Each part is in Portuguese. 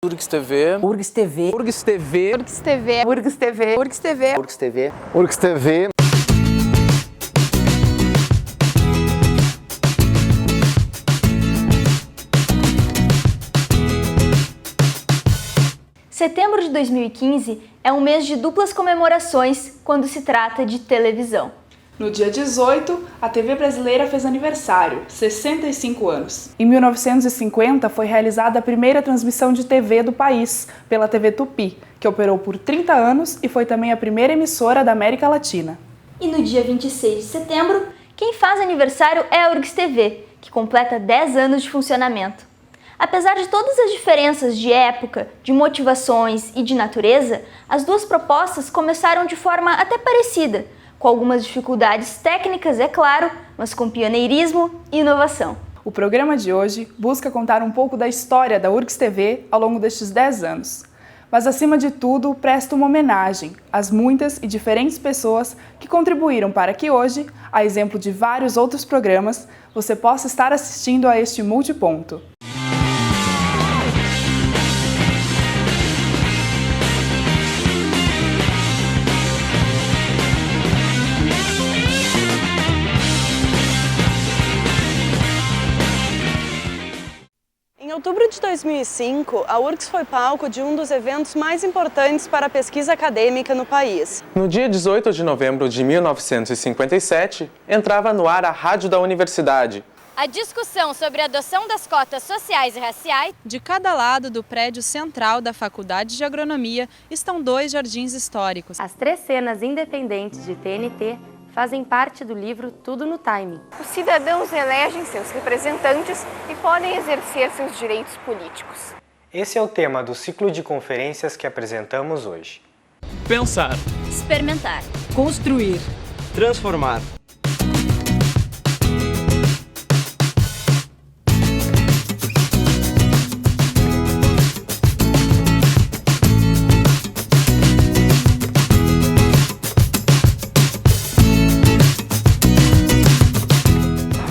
URGS TV. URGS TV. URGS TV. URGS TV. URGS TV. URGS TV. URGS TV. URGS TV. Setembro de 2015 é um mês de duplas comemorações quando se trata de televisão. No dia 18, a TV brasileira fez aniversário, 65 anos. Em 1950, foi realizada a primeira transmissão de TV do país, pela TV Tupi, que operou por 30 anos e foi também a primeira emissora da América Latina. E no dia 26 de setembro, quem faz aniversário é a URGS TV, que completa 10 anos de funcionamento. Apesar de todas as diferenças de época, de motivações e de natureza, as duas propostas começaram de forma até parecida, com algumas dificuldades técnicas, é claro, mas com pioneirismo e inovação. O programa de hoje busca contar um pouco da história da URGS TV ao longo destes 10 anos. Mas, acima de tudo, presta uma homenagem às muitas e diferentes pessoas que contribuíram para que hoje, a exemplo de vários outros programas, você possa estar assistindo a este multiponto. Em outubro de 2005, a URGS foi palco de um dos eventos mais importantes para a pesquisa acadêmica no país. No dia 18 de novembro de 1957, entrava no ar a Rádio da Universidade. A discussão sobre a adoção das cotas sociais e raciais. De cada lado do prédio central da Faculdade de Agronomia estão 2 jardins históricos. As 3 cenas independentes de TNT fazem parte do livro Tudo no Time. Os cidadãos elegem seus representantes e podem exercer seus direitos políticos. Esse é o tema do ciclo de conferências que apresentamos hoje. Pensar. Experimentar. Construir. Transformar.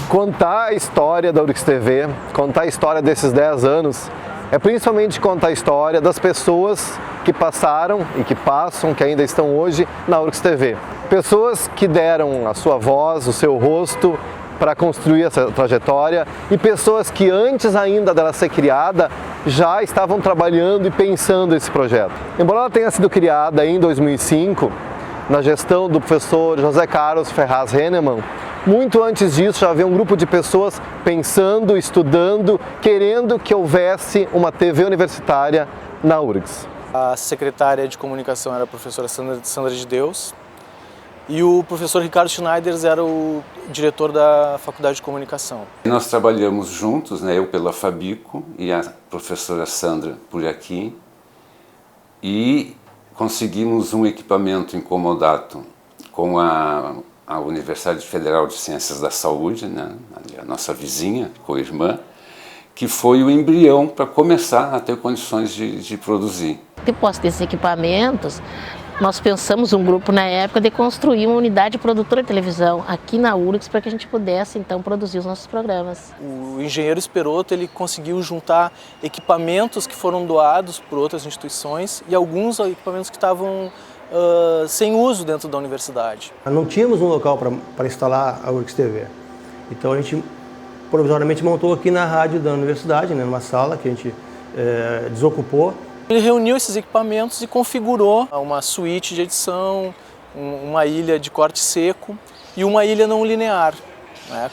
Contar a história da URGS TV, contar a história desses 10 anos, é principalmente contar a história das pessoas que passaram e que passam, que ainda estão hoje na URGS TV. Pessoas que deram a sua voz, o seu rosto para construir essa trajetória e pessoas que antes ainda dela ser criada já estavam trabalhando e pensando esse projeto. Embora ela tenha sido criada em 2005, na gestão do professor José Carlos Ferraz Hennemann, muito antes disso já havia um grupo de pessoas pensando, estudando, querendo que houvesse uma TV universitária na URGS. A secretária de comunicação era a professora Sandra de Deus e o professor Ricardo Schneider era o diretor da Faculdade de Comunicação. Nós trabalhamos juntos, eu pela Fabico e a professora Sandra por aqui, e conseguimos um equipamento incomodato com a Universidade Federal de Ciências da Saúde, a nossa vizinha, co-irmã, que foi o embrião para começar a ter condições de produzir. Depois desses equipamentos, nós pensamos um grupo na época de construir uma unidade produtora de televisão aqui na URGS para que a gente pudesse então produzir os nossos programas. O engenheiro Esperotto ele conseguiu juntar equipamentos que foram doados por outras instituições e alguns equipamentos que estavam sem uso dentro da universidade. Não tínhamos um local para instalar a URGS TV, então a gente provisoriamente montou aqui na rádio da universidade, numa sala que a gente desocupou. Ele reuniu esses equipamentos e configurou uma suíte de edição, uma ilha de corte seco e uma ilha não linear,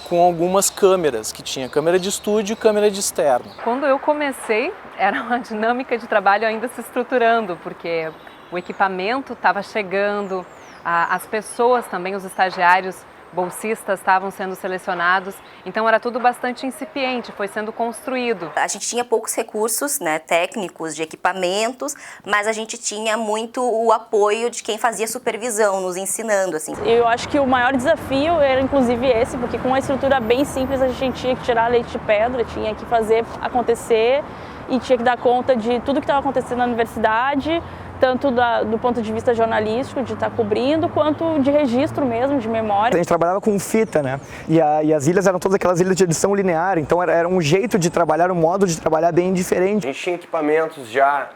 com algumas câmeras, que tinha câmera de estúdio e câmera de externo. Quando eu comecei, era uma dinâmica de trabalho ainda se estruturando, porque o equipamento estava chegando, as pessoas também, os estagiários, bolsistas estavam sendo selecionados, então era tudo bastante incipiente, foi sendo construído. A gente tinha poucos recursos, técnicos, de equipamentos, mas a gente tinha muito o apoio de quem fazia supervisão, nos ensinando. Eu acho que o maior desafio era inclusive esse, porque com uma estrutura bem simples a gente tinha que tirar leite de pedra, tinha que fazer acontecer e tinha que dar conta de tudo que estava acontecendo na universidade, tanto do ponto de vista jornalístico, de estar cobrindo, quanto de registro mesmo, de memória. A gente trabalhava com fita, né? E as ilhas eram todas aquelas ilhas de edição linear, então era um jeito de trabalhar, um modo de trabalhar bem diferente. A gente tinha equipamentos já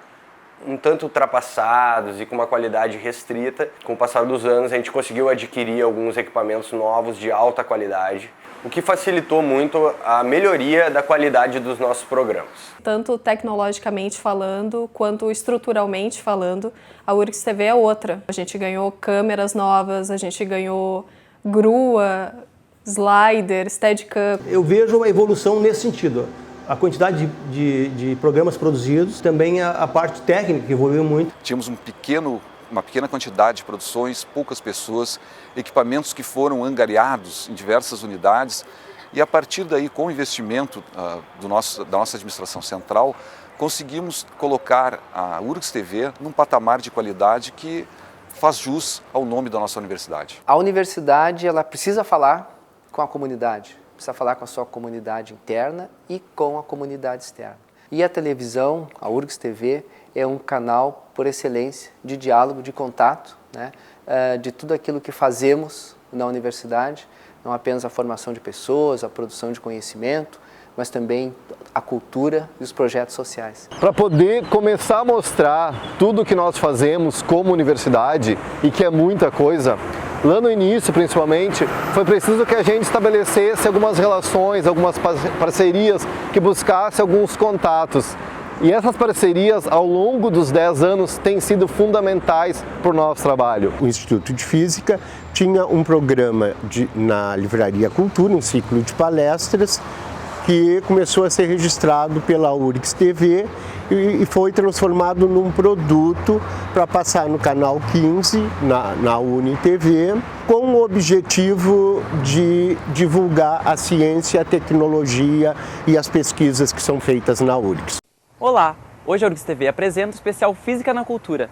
um tanto ultrapassados e com uma qualidade restrita. Com o passar dos anos, a gente conseguiu adquirir alguns equipamentos novos de alta qualidade, o que facilitou muito a melhoria da qualidade dos nossos programas. Tanto tecnologicamente falando, quanto estruturalmente falando, a URGS TV é outra. A gente ganhou câmeras novas, a gente ganhou grua, slider, Steadicam. Eu vejo uma evolução nesse sentido. A quantidade de programas produzidos, também a parte técnica que evoluiu muito. Tínhamos uma pequena quantidade de produções, poucas pessoas, equipamentos que foram angariados em diversas unidades e a partir daí, com o investimento da nossa administração central, conseguimos colocar a URGS TV num patamar de qualidade que faz jus ao nome da nossa universidade. A universidade ela precisa falar com a comunidade, precisa falar com a sua comunidade interna e com a comunidade externa. E a televisão, a URGS TV, é um canal por excelência de diálogo, de contato, né, de tudo aquilo que fazemos na universidade, não apenas a formação de pessoas, a produção de conhecimento, mas também a cultura e os projetos sociais. Para poder começar a mostrar tudo o que nós fazemos como universidade, e que é muita coisa, lá no início, principalmente, foi preciso que a gente estabelecesse algumas relações, algumas parcerias, que buscasse alguns contatos. E essas parcerias, ao longo dos 10 anos, têm sido fundamentais para o nosso trabalho. O Instituto de Física tinha um programa na Livraria Cultura, um ciclo de palestras, que começou a ser registrado pela URGS TV e foi transformado num produto para passar no canal 15, na UniTV, com o objetivo de divulgar a ciência, a tecnologia e as pesquisas que são feitas na URGS. Olá! Hoje a URGS TV apresenta o especial Física na Cultura.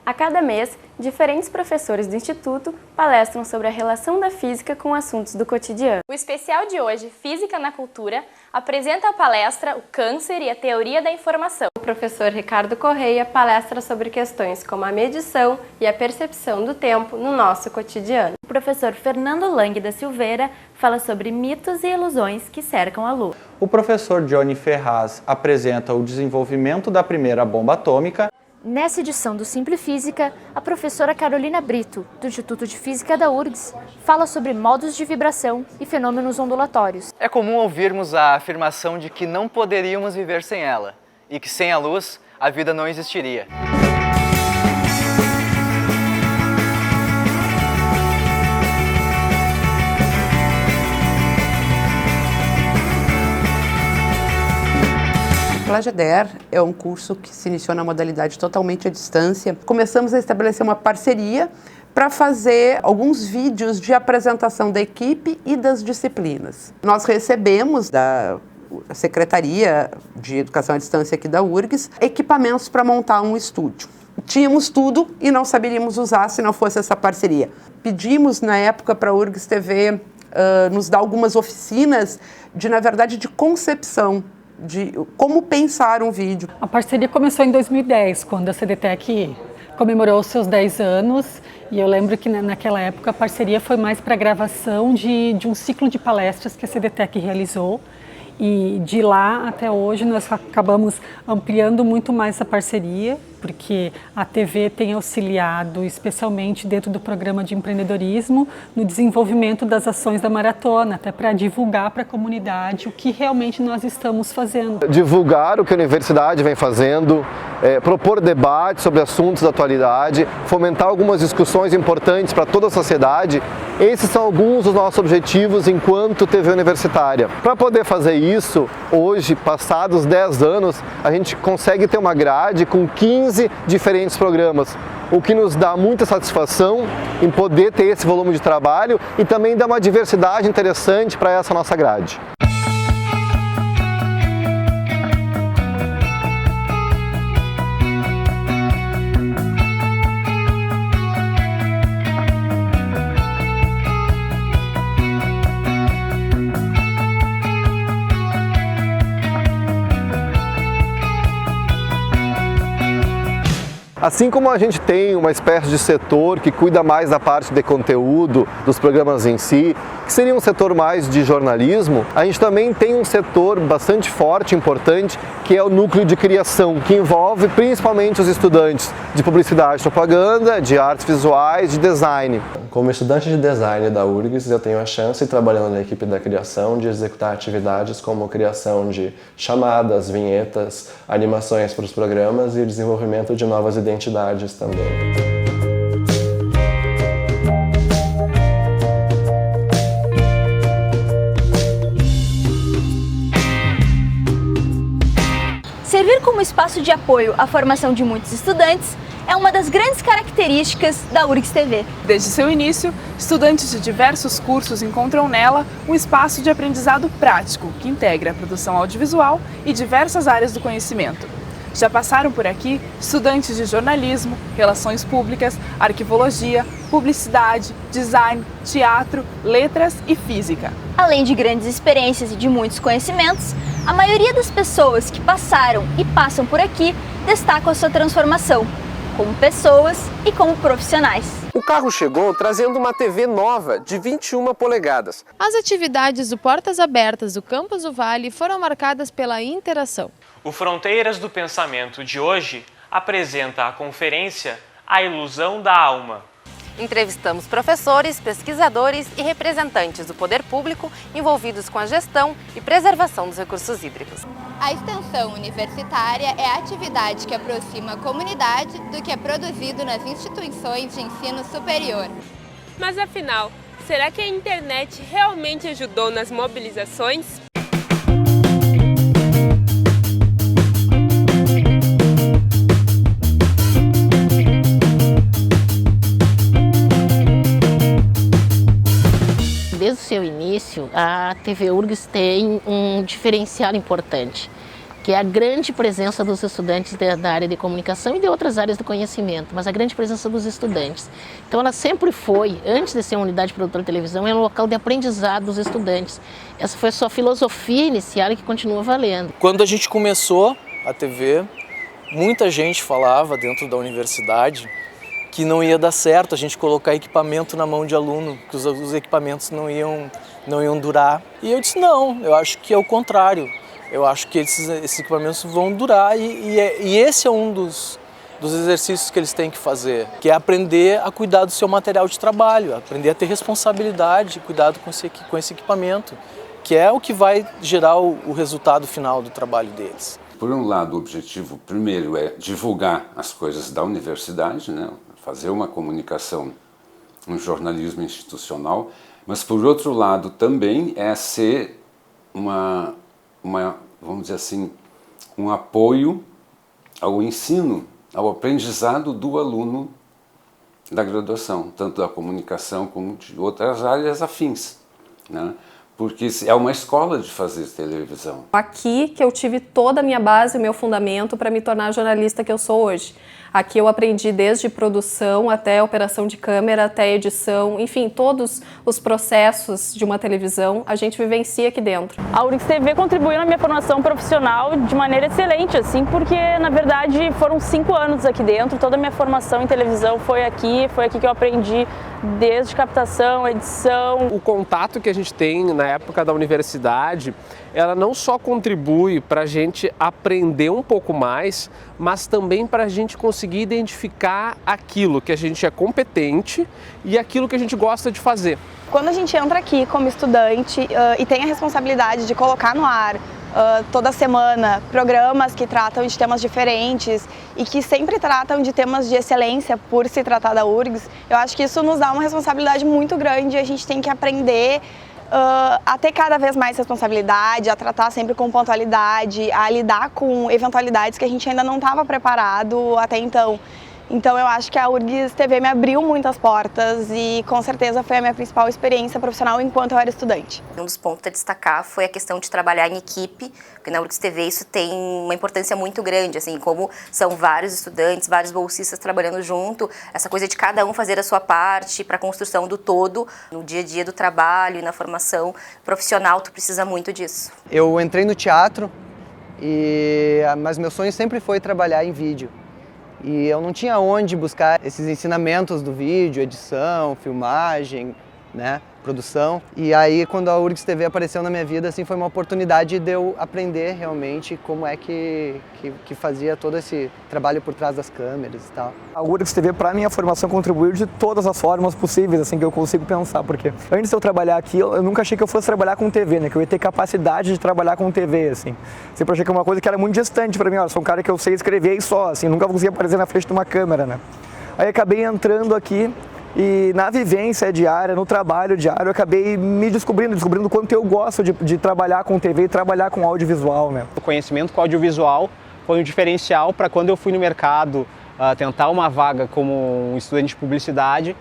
A cada mês, diferentes professores do Instituto palestram sobre a relação da física com assuntos do cotidiano. O especial de hoje, Física na Cultura, apresenta a palestra O Câncer e a Teoria da Informação. O professor Ricardo Correia palestra sobre questões como a medição e a percepção do tempo no nosso cotidiano. O professor Fernando Lang da Silveira fala sobre mitos e ilusões que cercam a Lua. O professor Johnny Ferraz apresenta o desenvolvimento da primeira bomba atômica. Nessa edição do Simple Física, a professora Carolina Brito, do Instituto de Física da URGS, fala sobre modos de vibração e fenômenos ondulatórios. É comum ouvirmos a afirmação de que não poderíamos viver sem ela, e que sem a luz, a vida não existiria. O Colégio EDER é um curso que se iniciou na modalidade totalmente à distância. Começamos a estabelecer uma parceria para fazer alguns vídeos de apresentação da equipe e das disciplinas. Nós recebemos da Secretaria de Educação à Distância aqui da URGS equipamentos para montar um estúdio. Tínhamos tudo e não saberíamos usar se não fosse essa parceria. Pedimos na época para a URGS TV nos dar algumas oficinas na verdade, de concepção de como pensar um vídeo. A parceria começou em 2010, quando a CDTEC comemorou seus 10 anos, e eu lembro que naquela época a parceria foi mais para a gravação de um ciclo de palestras que a CDTEC realizou, e de lá até hoje nós acabamos ampliando muito mais essa parceria, porque a TV tem auxiliado, especialmente dentro do programa de empreendedorismo, no desenvolvimento das ações da maratona, até para divulgar para a comunidade o que realmente nós estamos fazendo. Divulgar o que a universidade vem fazendo, propor debates sobre assuntos da atualidade, fomentar algumas discussões importantes para toda a sociedade. Esses são alguns dos nossos objetivos enquanto TV universitária. Para poder fazer isso, hoje, passados 10 anos, a gente consegue ter uma grade com 15 diferentes programas, o que nos dá muita satisfação em poder ter esse volume de trabalho e também dá uma diversidade interessante para essa nossa grade. Assim como a gente tem uma espécie de setor que cuida mais da parte de conteúdo, dos programas em si, que seria um setor mais de jornalismo, a gente também tem um setor bastante forte, importante, que é o núcleo de criação, que envolve principalmente os estudantes de publicidade e propaganda, de artes visuais, de design. Como estudante de design da URGS, eu tenho a chance, trabalhando na equipe da criação, de executar atividades como criação de chamadas, vinhetas, animações para os programas e desenvolvimento de novas identidades também. Servir como espaço de apoio à formação de muitos estudantes é uma das grandes características da URGS TV. Desde seu início, estudantes de diversos cursos encontram nela um espaço de aprendizado prático que integra a produção audiovisual e diversas áreas do conhecimento. Já passaram por aqui estudantes de jornalismo, relações públicas, arquivologia, publicidade, design, teatro, letras e física. Além de grandes experiências e de muitos conhecimentos, a maioria das pessoas que passaram e passam por aqui destacam a sua transformação, como pessoas e como profissionais. O carro chegou trazendo uma TV nova de 21 polegadas. As atividades do Portas Abertas do Campus do Vale foram marcadas pela interação. O Fronteiras do Pensamento de hoje apresenta a conferência A Ilusão da Alma. Entrevistamos professores, pesquisadores e representantes do poder público envolvidos com a gestão e preservação dos recursos hídricos. A extensão universitária é a atividade que aproxima a comunidade do que é produzido nas instituições de ensino superior. Mas afinal, será que a internet realmente ajudou nas mobilizações? Desde o seu início, a TV URGS tem um diferencial importante, que é a grande presença dos estudantes da área de comunicação e de outras áreas do conhecimento, mas a grande presença dos estudantes. Então ela sempre foi, antes de ser uma unidade produtora de televisão, é um local de aprendizado dos estudantes. Essa foi a sua filosofia inicial e que continua valendo. Quando a gente começou a TV, muita gente falava dentro da universidade que não ia dar certo a gente colocar equipamento na mão de aluno, que os equipamentos não iam durar. E eu disse, não, eu acho que é o contrário. Eu acho que esses equipamentos vão durar e esse é um dos exercícios que eles têm que fazer, que é aprender a cuidar do seu material de trabalho, aprender a ter responsabilidade, cuidado com esse equipamento, que é o que vai gerar o resultado final do trabalho deles. Por um lado, o objetivo primeiro é divulgar as coisas da universidade, né? Fazer uma comunicação, um jornalismo institucional, mas por outro lado também é ser vamos dizer assim, um apoio ao ensino, ao aprendizado do aluno da graduação, tanto da comunicação como de outras áreas afins, né? Porque é uma escola de fazer televisão. Aqui que eu tive toda a minha base, o meu fundamento para me tornar a jornalista que eu sou hoje. Aqui eu aprendi desde produção até operação de câmera, até edição, enfim, todos os processos de uma televisão a gente vivencia aqui dentro. A URGS TV contribuiu na minha formação profissional de maneira excelente, assim, porque na verdade foram 5 anos aqui dentro, toda a minha formação em televisão foi aqui que eu aprendi desde captação, edição. O contato que a gente tem na época da universidade, ela não só contribui para a gente aprender um pouco mais, mas também para a gente conseguir identificar aquilo que a gente é competente e aquilo que a gente gosta de fazer. Quando a gente entra aqui como estudante e tem a responsabilidade de colocar no ar toda semana programas que tratam de temas diferentes e que sempre tratam de temas de excelência por se tratar da URGS, eu acho que isso nos dá uma responsabilidade muito grande e a gente tem que aprender a ter cada vez mais responsabilidade, a tratar sempre com pontualidade, a lidar com eventualidades que a gente ainda não estava preparado até então. Então eu acho que a URGS TV me abriu muitas portas e com certeza foi a minha principal experiência profissional enquanto eu era estudante. Um dos pontos a destacar foi a questão de trabalhar em equipe, porque na URGS TV isso tem uma importância muito grande, assim, como são vários estudantes, vários bolsistas trabalhando junto, essa coisa de cada um fazer a sua parte para a construção do todo, no dia a dia do trabalho e na formação profissional, tu precisa muito disso. Eu entrei no teatro, mas meu sonho sempre foi trabalhar em vídeo. E eu não tinha onde buscar esses ensinamentos do vídeo, edição, filmagem, né, produção. E aí, quando a URGS TV apareceu na minha vida, assim, foi uma oportunidade de eu aprender realmente como é que fazia todo esse trabalho por trás das câmeras e tal. A URGS TV, para minha formação, contribuiu de todas as formas possíveis, assim, que eu consigo pensar, porque antes de eu trabalhar aqui, eu nunca achei que eu fosse trabalhar com TV, né, que eu ia ter capacidade de trabalhar com TV, assim. Sempre achei que é uma coisa que era muito distante para mim, olha, sou um cara que eu sei escrever e só, assim, nunca conseguia aparecer na frente de uma câmera, né. Aí acabei entrando aqui e na vivência diária, no trabalho diário, eu acabei me descobrindo o quanto eu gosto de trabalhar com TV e trabalhar com audiovisual, né. O conhecimento com audiovisual foi um diferencial para quando eu fui no mercado tentar uma vaga como um estudante de publicidade,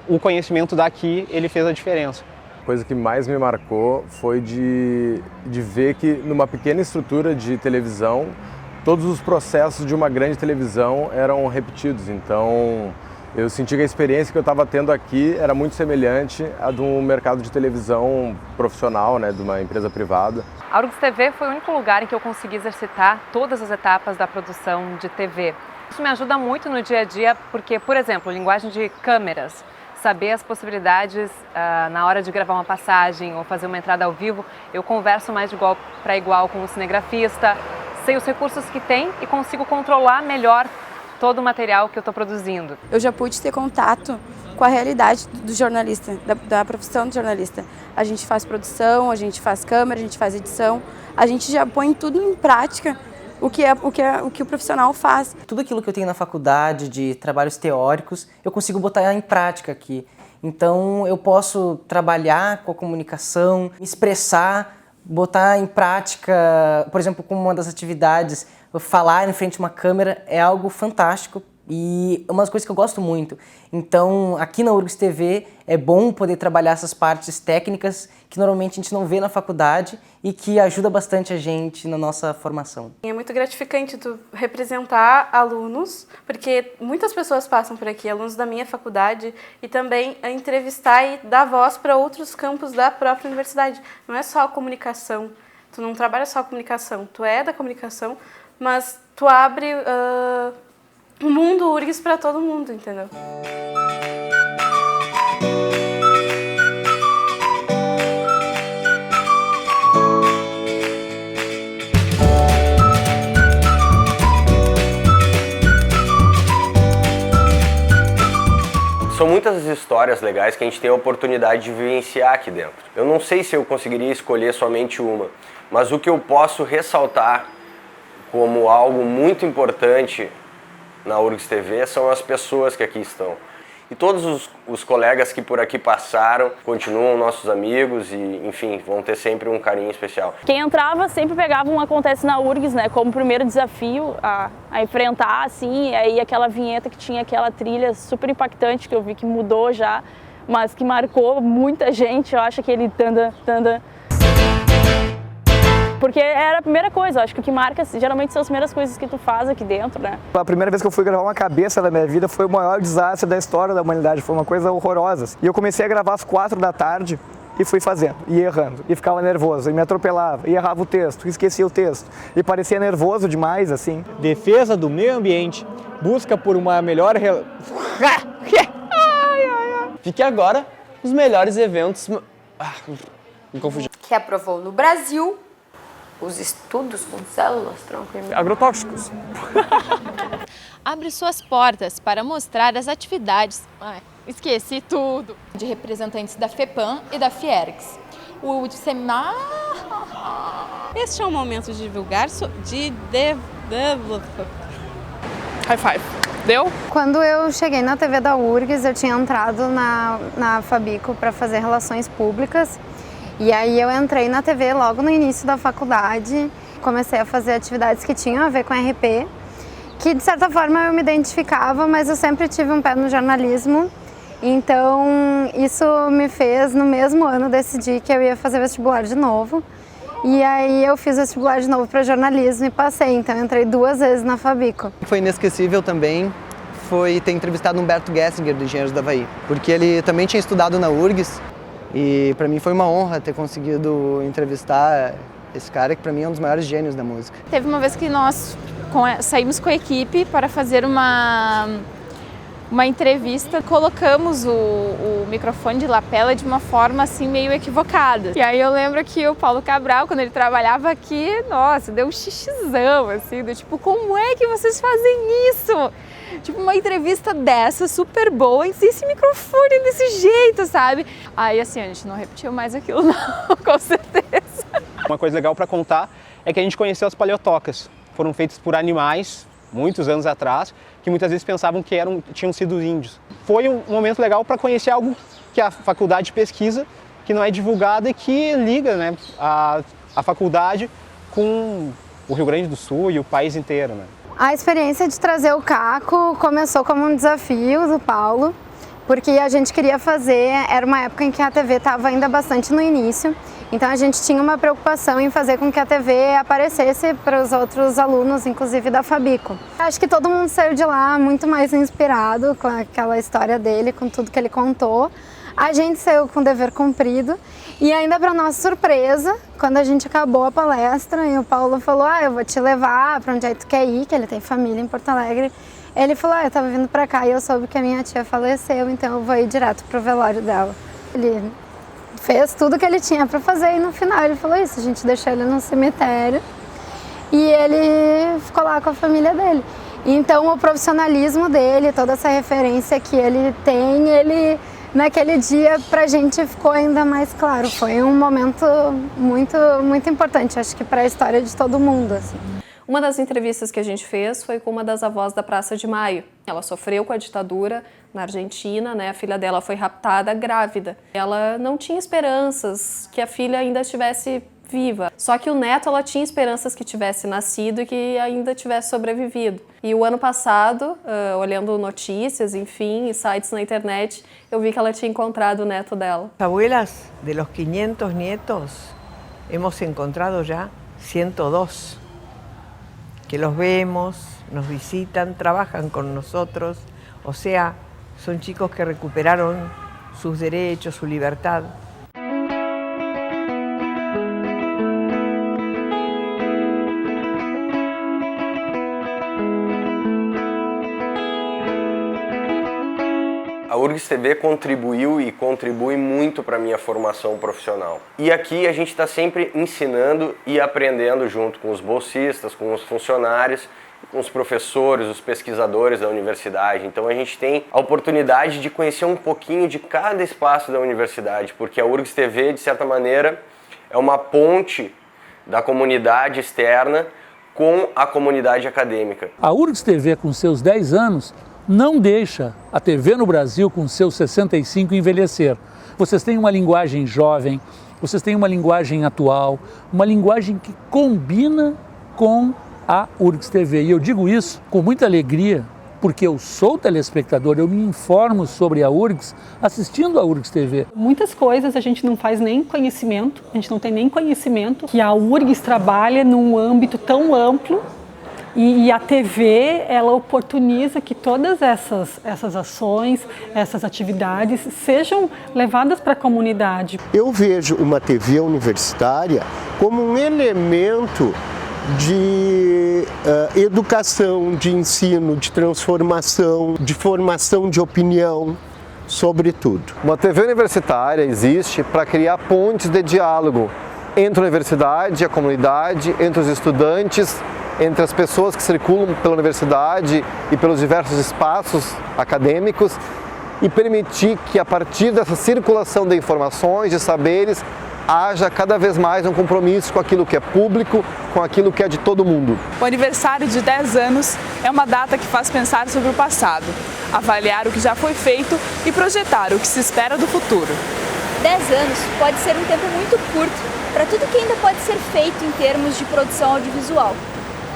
o conhecimento daqui, ele fez a diferença. A coisa que mais me marcou foi de ver que numa pequena estrutura de televisão, todos os processos de uma grande televisão eram repetidos, então eu senti que a experiência que eu estava tendo aqui era muito semelhante à do mercado de televisão profissional, né, de uma empresa privada. A URGS TV foi o único lugar em que eu consegui exercitar todas as etapas da produção de TV. Isso me ajuda muito no dia a dia porque, por exemplo, linguagem de câmeras, saber as possibilidades na hora de gravar uma passagem ou fazer uma entrada ao vivo, eu converso mais de igual para igual com o cinegrafista, sei os recursos que tem e consigo controlar melhor todo o material que eu estou produzindo. Eu já pude ter contato com a realidade do jornalista, da profissão de jornalista. A gente faz produção, a gente faz câmera, a gente faz edição, a gente já põe tudo em prática o que o profissional faz. Tudo aquilo que eu tenho na faculdade de trabalhos teóricos, eu consigo botar em prática aqui. Então eu posso trabalhar com a comunicação, me expressar, botar em prática, por exemplo, como uma das atividades, falar em frente a uma câmera é algo fantástico e é uma das coisas que eu gosto muito. Então, aqui na URGS TV é bom poder trabalhar essas partes técnicas que normalmente a gente não vê na faculdade e que ajuda bastante a gente na nossa formação. É muito gratificante tu representar alunos, porque muitas pessoas passam por aqui, alunos da minha faculdade, e também entrevistar e dar voz para outros campos da própria universidade. Não é só a comunicação, tu não trabalha só a comunicação, tu é da comunicação, mas tu abre o mundo URGS para todo mundo, entendeu? São muitas as histórias legais que a gente tem a oportunidade de vivenciar aqui dentro. Eu não sei se eu conseguiria escolher somente uma, mas o que eu posso ressaltar como algo muito importante na URGS TV são as pessoas que aqui estão. E todos os colegas que por aqui passaram continuam nossos amigos e, enfim, vão ter sempre um carinho especial. Quem entrava sempre pegava um Acontece na URGS, né, como primeiro desafio a enfrentar, assim, e aí aquela vinheta que tinha aquela trilha super impactante que eu vi que mudou já, mas que marcou muita gente, eu acho aquele tanda. Porque era a primeira coisa, eu acho que o que marca geralmente são as primeiras coisas que tu faz aqui dentro, né? A primeira vez que eu fui gravar uma cabeça na minha vida foi o maior desastre da história da humanidade, foi uma coisa horrorosa. E eu comecei a gravar às 4 da tarde e fui fazendo, e errando, e ficava nervoso, e me atropelava, e errava o texto, e esquecia o texto, e parecia nervoso demais, assim. Defesa do meio ambiente, busca por uma melhor... Fique agora os melhores eventos... me confundi. Que aprovou no Brasil os estudos com células tronco-embrião agrotóxicos. Abre suas portas para mostrar as atividades. Esqueci tudo. De representantes da FEPAM e da Fiergs. O seminário. Este é o momento de divulgar. High five. Deu? Quando eu cheguei na TV da URGS, eu tinha entrado na Fabico para fazer relações públicas. E aí eu entrei na TV logo no início da faculdade, comecei a fazer atividades que tinham a ver com RP, que de certa forma eu me identificava, mas eu sempre tive um pé no jornalismo, então isso me fez no mesmo ano decidir que eu ia fazer vestibular de novo. E aí eu fiz vestibular de novo para jornalismo e passei, então entrei 2 vezes na Fabico. Foi inesquecível também foi ter entrevistado Humberto Gessinger, do Engenheiros do Havaí, porque ele também tinha estudado na URGS. E para mim foi uma honra ter conseguido entrevistar esse cara, que para mim é um dos maiores gênios da música. Teve uma vez que nós saímos com a equipe para fazer uma entrevista, colocamos o microfone de lapela de uma forma assim meio equivocada. E aí eu lembro que o Paulo Cabral, quando ele trabalhava aqui, nossa, deu um xixizão, assim, do tipo, como é que vocês fazem isso? Tipo, uma entrevista dessa, super boa, e esse microfone desse jeito, sabe? Aí assim, a gente não repetiu mais aquilo não, com certeza. Uma coisa legal para contar é que a gente conheceu as paleotocas. Foram feitas por animais, muitos anos atrás, que muitas vezes pensavam que tinham sido índios. Foi um momento legal para conhecer algo que a faculdade pesquisa, que não é divulgado e que liga, né, a faculdade com o Rio Grande do Sul e o país inteiro, né? A experiência de trazer o Caco começou como um desafio do Paulo, porque a gente queria fazer, era uma época em que a TV estava ainda bastante no início, então a gente tinha uma preocupação em fazer com que a TV aparecesse para os outros alunos, inclusive da Fabico. Acho que todo mundo saiu de lá muito mais inspirado com aquela história dele, com tudo que ele contou. A gente saiu com o dever cumprido e ainda para nossa surpresa, quando a gente acabou a palestra e o Paulo falou, eu vou te levar para onde é que tu quer ir, que ele tem família em Porto Alegre. Ele falou, eu estava vindo para cá e eu soube que a minha tia faleceu, então eu vou ir direto pro velório dela. Ele fez tudo que ele tinha para fazer e no final ele falou isso, a gente deixou ele no cemitério e ele ficou lá com a família dele. Então o profissionalismo dele, toda essa referência que ele tem, ele naquele dia pra gente ficou ainda mais claro. Foi um momento muito, muito importante, acho que para a história de todo mundo, assim. Uma das entrevistas que a gente fez foi com uma das avós da Praça de Maio. Ela sofreu com a ditadura na Argentina, né? A filha dela foi raptada grávida. Ela não tinha esperanças que a filha ainda estivesse viva. Só que o neto, ela tinha esperanças que tivesse nascido e que ainda tivesse sobrevivido. E o ano passado, olhando notícias, enfim, e sites na internet, eu vi que ela tinha encontrado o neto dela. As abuelas de los 500 nietos, hemos encontrado ya 102. Que los vemos, nos visitan, trabajan con nosotros, o sea, son chicos que recuperaron sus derechos, su libertad. A URGS TV contribuiu e contribui muito para a minha formação profissional. E aqui a gente está sempre ensinando e aprendendo junto com os bolsistas, com os funcionários, com os professores, os pesquisadores da universidade. Então a gente tem a oportunidade de conhecer um pouquinho de cada espaço da universidade, porque a URGS TV, de certa maneira, é uma ponte da comunidade externa com a comunidade acadêmica. A URGS TV, com seus 10 anos, não deixa a TV no Brasil, com seus 65, envelhecer. Vocês têm uma linguagem jovem, vocês têm uma linguagem atual, uma linguagem que combina com a URGS TV. E eu digo isso com muita alegria, porque eu sou telespectador, eu me informo sobre a URGS assistindo a URGS TV. Muitas coisas a gente não faz nem conhecimento, a gente não tem nem conhecimento que a URGS trabalha num âmbito tão amplo. E a TV, ela oportuniza que todas essas ações, essas atividades sejam levadas para a comunidade. Eu vejo uma TV universitária como um elemento de educação, de ensino, de transformação, de formação de opinião, sobretudo. Uma TV universitária existe para criar pontes de diálogo entre a universidade, a comunidade, entre os estudantes, entre as pessoas que circulam pela universidade e pelos diversos espaços acadêmicos e permitir que a partir dessa circulação de informações, de saberes, haja cada vez mais um compromisso com aquilo que é público, com aquilo que é de todo mundo. O aniversário de 10 anos é uma data que faz pensar sobre o passado, avaliar o que já foi feito e projetar o que se espera do futuro. 10 anos pode ser um tempo muito curto para tudo que ainda pode ser feito em termos de produção audiovisual.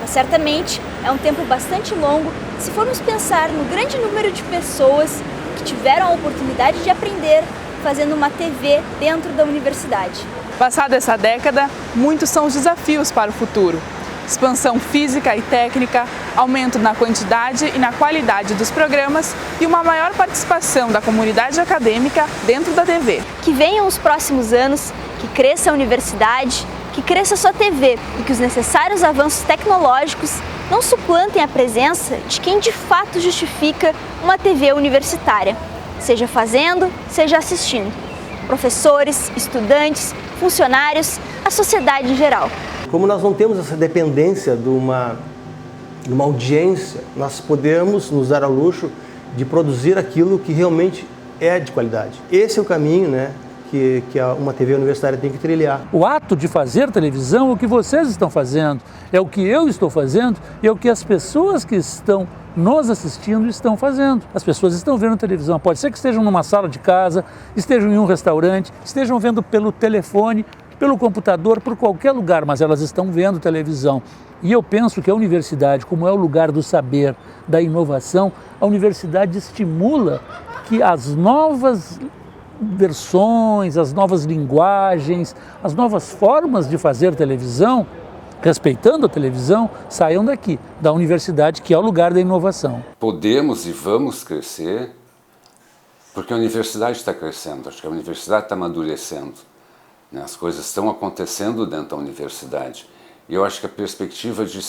Mas certamente é um tempo bastante longo se formos pensar no grande número de pessoas que tiveram a oportunidade de aprender fazendo uma TV dentro da universidade. Passada essa década, muitos são os desafios para o futuro. Expansão física e técnica, aumento na quantidade e na qualidade dos programas e uma maior participação da comunidade acadêmica dentro da TV. Que venham os próximos anos, que cresça a universidade, que cresça a sua TV e que os necessários avanços tecnológicos não suplantem a presença de quem de fato justifica uma TV universitária, seja fazendo, seja assistindo. Professores, estudantes, funcionários, a sociedade em geral. Como nós não temos essa dependência de uma audiência, nós podemos nos dar ao luxo de produzir aquilo que realmente é de qualidade. Esse é o caminho, né, que uma TV universitária tem que trilhar. O ato de fazer televisão é o que vocês estão fazendo, é o que eu estou fazendo e é o que as pessoas que estão nos assistindo estão fazendo. As pessoas estão vendo televisão, pode ser que estejam numa sala de casa, estejam em um restaurante, estejam vendo pelo telefone, pelo computador, por qualquer lugar, mas elas estão vendo televisão. E eu penso que a universidade, como é o lugar do saber, da inovação, a universidade estimula que as novas versões, as novas linguagens, as novas formas de fazer televisão, respeitando a televisão, saiam daqui, da universidade, que é o lugar da inovação. Podemos e vamos crescer porque a universidade está crescendo, acho que a universidade está amadurecendo, né? As coisas estão acontecendo dentro da universidade. E eu acho que a perspectiva de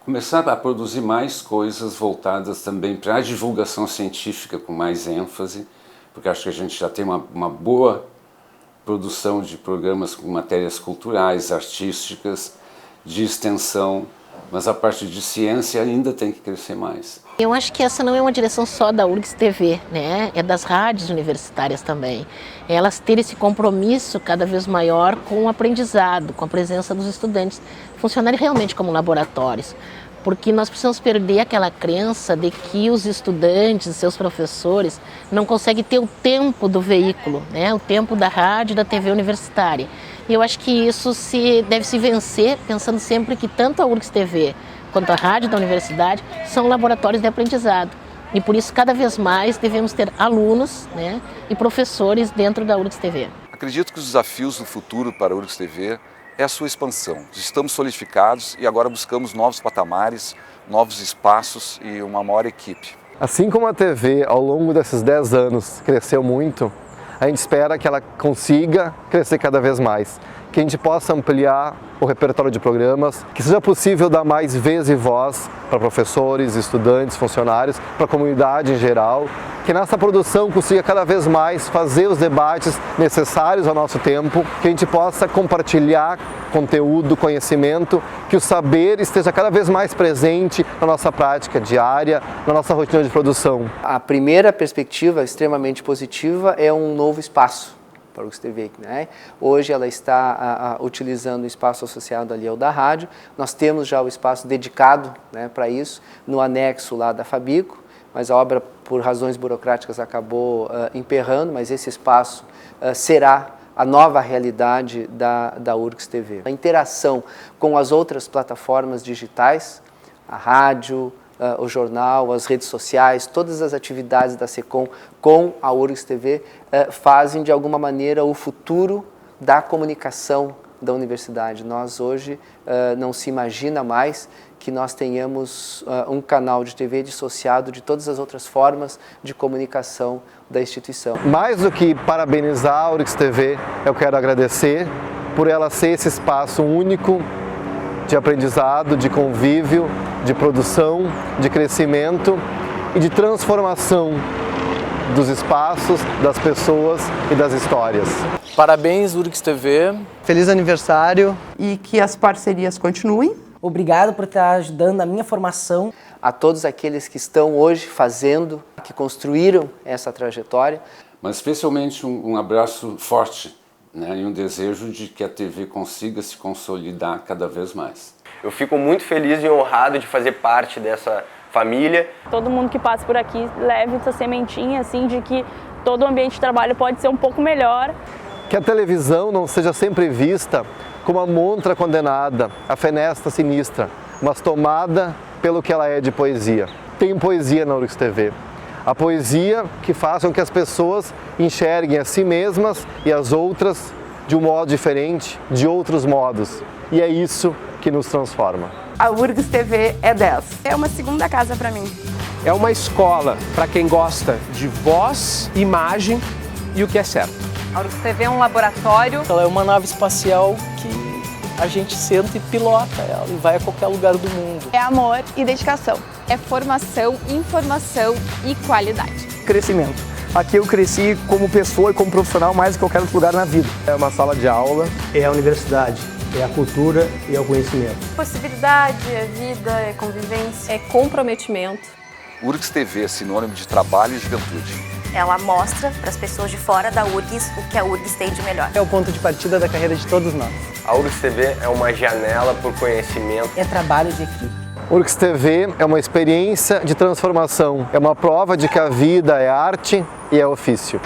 começar a produzir mais coisas voltadas também para a divulgação científica com mais ênfase, porque acho que a gente já tem uma boa produção de programas com matérias culturais, artísticas, de extensão, mas a parte de ciência ainda tem que crescer mais. Eu acho que essa não é uma direção só da URGS TV, né? É das rádios universitárias também. Elas terem esse compromisso cada vez maior com o aprendizado, com a presença dos estudantes, funcionarem realmente como laboratórios. Porque nós precisamos perder aquela crença de que os estudantes e seus professores não conseguem ter o tempo do veículo, né? O tempo da rádio e da TV universitária. E eu acho que isso deve se vencer pensando sempre que tanto a URGS TV quanto a rádio da universidade são laboratórios de aprendizado. E por isso, cada vez mais, devemos ter alunos, né, e professores dentro da URGS TV. Acredito que os desafios do futuro para a URGS TV é a sua expansão. Estamos solidificados e agora buscamos novos patamares, novos espaços e uma maior equipe. Assim como a TV, ao longo desses 10 anos, cresceu muito, a gente espera que ela consiga crescer cada vez mais. Que a gente possa ampliar o repertório de programas, que seja possível dar mais vez e voz para professores, estudantes, funcionários, para a comunidade em geral, que nessa produção consiga cada vez mais fazer os debates necessários ao nosso tempo, que a gente possa compartilhar conteúdo, conhecimento, que o saber esteja cada vez mais presente na nossa prática diária, na nossa rotina de produção. A primeira perspectiva extremamente positiva é um novo espaço para a URGS TV, né? Hoje ela está utilizando o espaço associado ali ao da rádio. Nós temos já o espaço dedicado, né, para isso, no anexo lá da Fabico, mas a obra, por razões burocráticas, acabou emperrando, mas esse espaço será a nova realidade da URGS TV. A interação com as outras plataformas digitais, a rádio, o jornal, as redes sociais, todas as atividades da SECOM com a URGS TV fazem de alguma maneira o futuro da comunicação da universidade. Nós hoje não se imagina mais que nós tenhamos um canal de TV dissociado de todas as outras formas de comunicação da instituição. Mais do que parabenizar a URGS TV, eu quero agradecer por ela ser esse espaço único de aprendizado, de convívio, de produção, de crescimento e de transformação dos espaços, das pessoas e das histórias. Parabéns, URGS TV. Feliz aniversário. E que as parcerias continuem. Obrigado por estar ajudando na minha formação. A todos aqueles que estão hoje fazendo, que construíram essa trajetória. Mas especialmente um abraço forte, né, e um desejo de que a TV consiga se consolidar cada vez mais. Eu fico muito feliz e honrado de fazer parte dessa família. Todo mundo que passa por aqui leve essa sementinha assim, de que todo o ambiente de trabalho pode ser um pouco melhor. Que a televisão não seja sempre vista como a montra condenada, a fenesta sinistra, mas tomada pelo que ela é de poesia. Tem poesia na URGS TV. A poesia que faz com que as pessoas enxerguem a si mesmas e as outras de um modo diferente, de outros modos. E é isso que nos transforma. A URGS TV é 10. É uma segunda casa para mim. É uma escola para quem gosta de voz, imagem e o que é certo. A URGS TV é um laboratório. Ela é uma nave espacial que a gente senta e pilota ela e vai a qualquer lugar do mundo. É amor e dedicação. É formação, informação e qualidade. Crescimento. Aqui eu cresci como pessoa e como profissional mais do que qualquer outro lugar na vida. É uma sala de aula. É a universidade. É a cultura e é o conhecimento. Possibilidade, é vida, é convivência. É comprometimento. URGS TV é sinônimo de trabalho e juventude. Ela mostra para as pessoas de fora da URGS o que a URGS tem de melhor. É o ponto de partida da carreira de todos nós. A URGS TV é uma janela por conhecimento. É trabalho de equipe. URGS TV é uma experiência de transformação, é uma prova de que a vida é arte e é ofício.